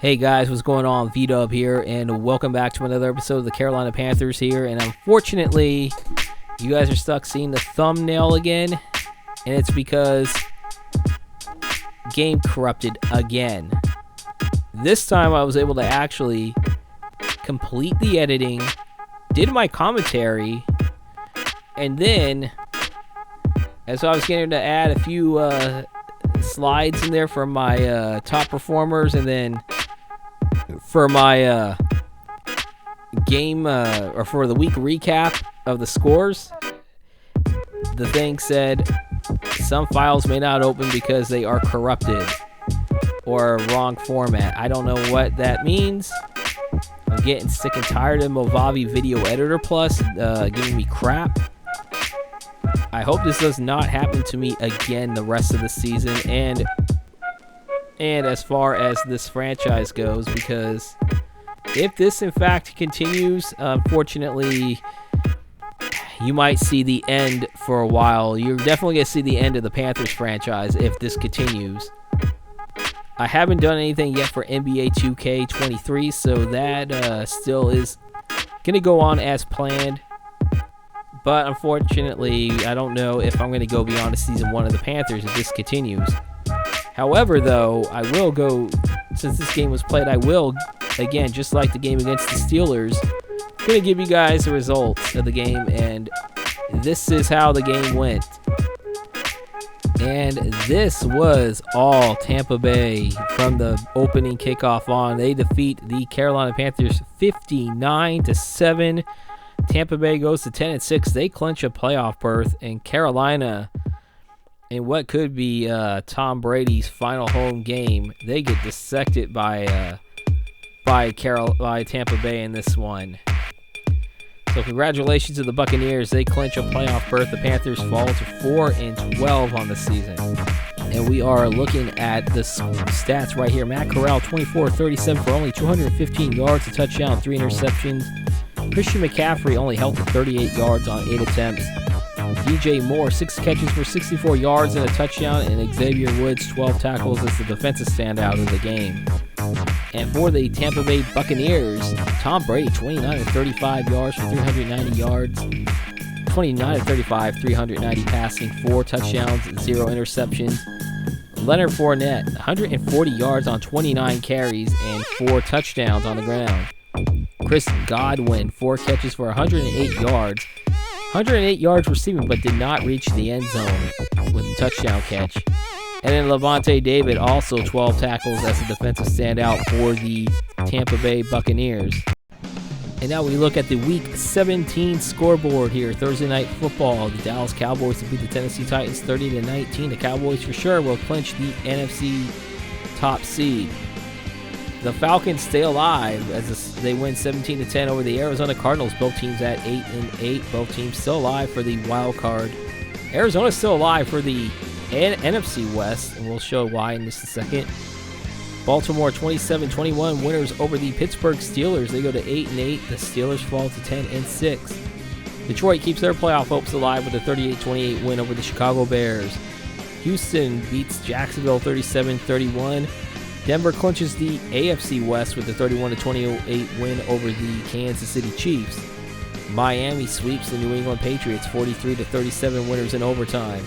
Hey guys, what's going on? V-Dub here, and welcome back to another episode of the Carolina Panthers here. And unfortunately, you guys are stuck seeing the thumbnail again, and it's because game corrupted again. This time I was able to actually complete the editing, did my commentary, and then as I was getting to add a few slides in there for my top performers, and then for my game or for the week recap of the scores, the thing said some files may not open because they are corrupted or wrong format. I don't know what that means. I'm getting sick and tired of Movavi Video Editor Plus giving me crap. I hope this does not happen to me again the rest of the season and as far as this franchise goes, because if this in fact continues, unfortunately, you might see the end for a while. You're definitely going to see the end of the Panthers franchise if this continues. I haven't done anything yet for NBA 2K23, so that still is going to go on as planned. But unfortunately, I don't know if I'm going to go beyond season 1 of the Panthers if this continues. However, though, I will go, since this game was played, I will, again, just like the game against the Steelers, I'm going to give you guys the results of the game, and this is how the game went. And this was all Tampa Bay from the opening kickoff on. They defeat the Carolina Panthers 59-7. Tampa Bay goes to 10-6. They clinch a playoff berth, and Carolina, in what could be Tom Brady's final home game, they get dissected by Tampa Bay in this one. So congratulations to the Buccaneers. They clinch a playoff berth. The Panthers fall to 4-12 on the season. And we are looking at the stats right here. Matt Corral, 24-37 for only 215 yards, a touchdown, 3 interceptions. Christian McCaffrey only held to 38 yards on 8 attempts. DJ Moore, 6 catches for 64 yards and a touchdown, and Xavier Woods, 12 tackles as the defensive standout of the game. And for the Tampa Bay Buccaneers, Tom Brady, 29-35 yards for 390 yards. 29-35, 390 passing, 4 touchdowns, 0 interceptions. Leonard Fournette, 140 yards on 29 carries and 4 touchdowns on the ground. Chris Godwin, 4 catches for 108 yards. 108 yards receiving, but did not reach the end zone with a touchdown catch. And then Levante David, also 12 tackles as a defensive standout for the Tampa Bay Buccaneers. And now we look at the Week 17 scoreboard here. Thursday Night Football. The Dallas Cowboys defeat the Tennessee Titans 30-19. The Cowboys for sure will clinch the NFC top seed. The Falcons stay alive as they win 17-10 over the Arizona Cardinals. Both teams at 8-8. Both teams still alive for the wild card. Arizona's still alive for the NFC West, and we'll show why in just a second. Baltimore 27-21 winners over the Pittsburgh Steelers. They go to 8-8. The Steelers fall to 10-6. Detroit keeps their playoff hopes alive with a 38-28 win over the Chicago Bears. Houston beats Jacksonville 37-31. Denver clinches the AFC West with a 31-28 win over the Kansas City Chiefs. Miami sweeps the New England Patriots 43-37 winners in overtime.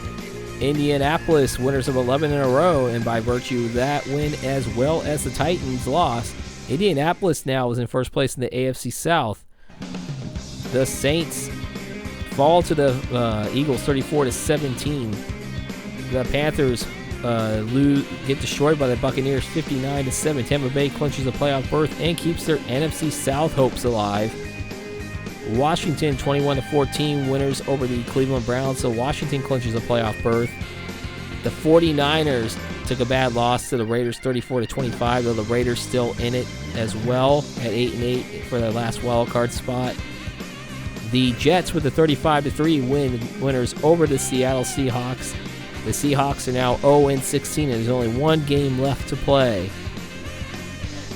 Indianapolis winners of 11 in a row, and by virtue of that win as well as the Titans loss, Indianapolis now is in first place in the AFC South. The Saints fall to the Eagles 34-17. The Panthers get destroyed by the Buccaneers 59-7. Tampa Bay clinches a playoff berth and keeps their NFC South hopes alive. Washington 21-14 winners over the Cleveland Browns, so Washington clinches a playoff berth. The 49ers took a bad loss to the Raiders 34-25, though the Raiders still in it as well at 8-8 for their last wild card spot. The Jets with the 35-3 winners over the Seattle Seahawks. The Seahawks are now 0-16, and there's only one game left to play.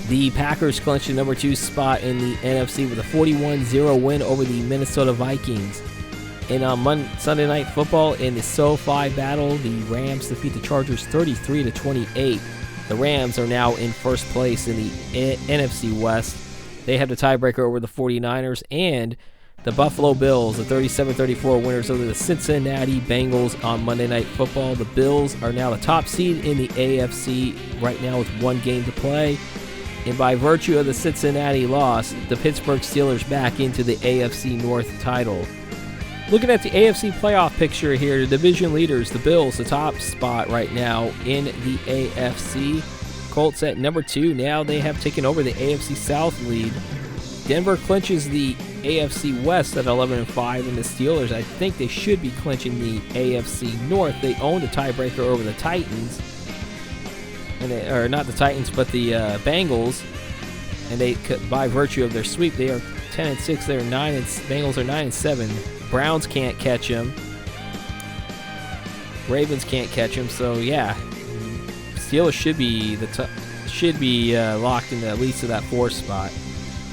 The Packers clinched the number 2 spot in the NFC with a 41-0 win over the Minnesota Vikings. And on Sunday Night Football in the SoFi battle, the Rams defeat the Chargers 33-28. The Rams are now in first place in the NFC West. They have the tiebreaker over the 49ers, and the Buffalo Bills, the 37-34 winners over the Cincinnati Bengals on Monday Night Football. The Bills are now the top seed in the AFC right now with 1 game to play. And by virtue of the Cincinnati loss, the Pittsburgh Steelers back into the AFC North title. Looking at the AFC playoff picture here, the division leaders, the Bills, the top spot right now in the AFC. Colts at number 2. Now they have taken over the AFC South lead. Denver clinches the AFC West at 11-5, and the Steelers, I think they should be clinching the AFC North. They own the tiebreaker over the Titans. Or not the Titans, but the Bengals, and they, by virtue of their sweep, they are 10-6. They're 9, and Bengals are 9-7. Browns can't catch them. Ravens can't catch them. So yeah, Steelers should be locked into at least to that 4th spot.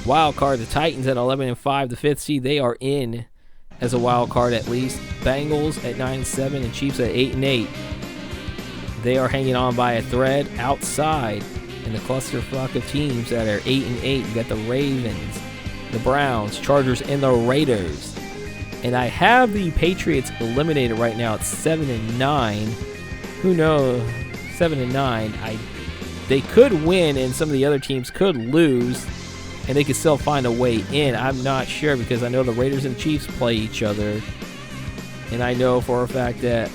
Wild card, the Titans at 11-5, the 5th seed. They are in as a wild card at least. Bengals at 9-7 and Chiefs at 8-8. They are hanging on by a thread outside in the clusterfuck of teams that are 8-8. You got the Ravens, the Browns, Chargers, and the Raiders. And I have the Patriots eliminated right now at 7-9. Who knows? 7-9. They could win, and some of the other teams could lose, and they could still find a way in. I'm not sure because I know the Raiders and Chiefs play each other, and I know for a fact that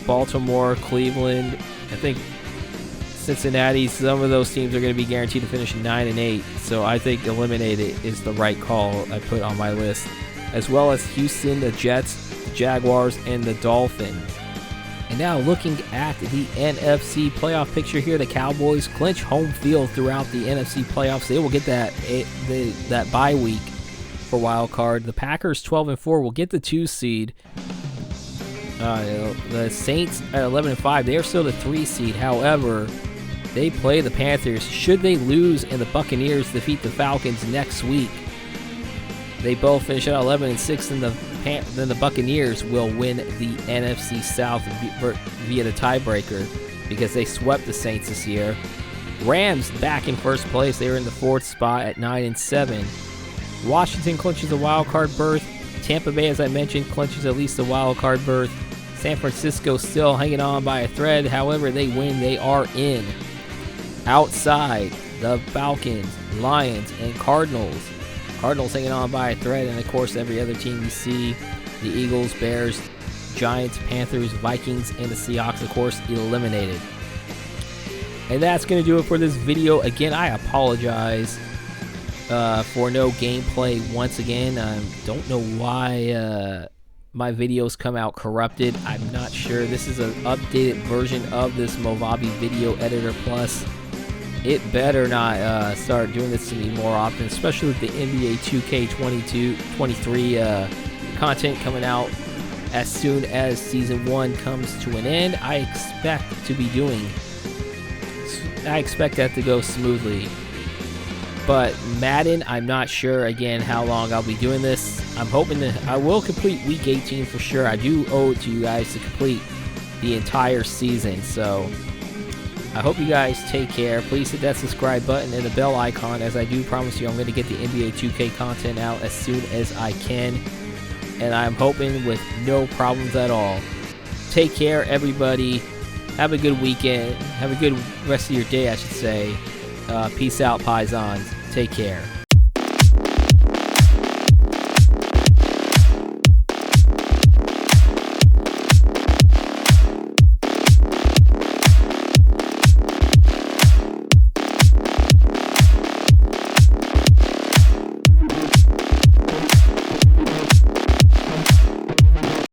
Baltimore, Cleveland, I think Cincinnati, some of those teams are going to be guaranteed to finish 9-8. So I think eliminated is the right call I put on my list, as well as Houston, the Jets, the Jaguars, and the Dolphins. And now looking at the NFC playoff picture here, the Cowboys clinch home field throughout the NFC playoffs. They will get that bye week for wild card. The Packers 12-4 will get the 2 seed. The Saints at 11-5, they are still the 3 seed. However, they play the Panthers. Should they lose and the Buccaneers defeat the Falcons next week, they both finish at 11-6, and then the Buccaneers will win the NFC South via the tiebreaker because they swept the Saints this year. Rams back in first place. They are in the 4th spot at 9-7. Washington clinches a wild card berth. Tampa Bay, as I mentioned, clinches at least a wild card berth. San Francisco still hanging on by a thread. However, they win. They are in. Outside, the Falcons, Lions, and Cardinals. Cardinals hanging on by a thread, and of course every other team you see, the Eagles, Bears, Giants, Panthers, Vikings, and the Seahawks, of course, eliminated. And that's going to do it for this video. Again, I apologize for no gameplay once again. I don't know why my videos come out corrupted. I'm not sure. This is an updated version of this Movavi Video Editor Plus. It better not start doing this to me more often, especially with the NBA 2K23 content coming out as soon as Season 1 comes to an end. I expect that to go smoothly. But Madden, I'm not sure, again, how long I'll be doing this. I'm hoping that I will complete Week 18 for sure. I do owe it to you guys to complete the entire season. So I hope you guys take care. Please hit that subscribe button and the bell icon, as I do promise you I'm going to get the NBA 2K content out as soon as I can. And I'm hoping with no problems at all. Take care, everybody. Have a good weekend. Have a good rest of your day, I should say. Peace out, Paisans. Take care.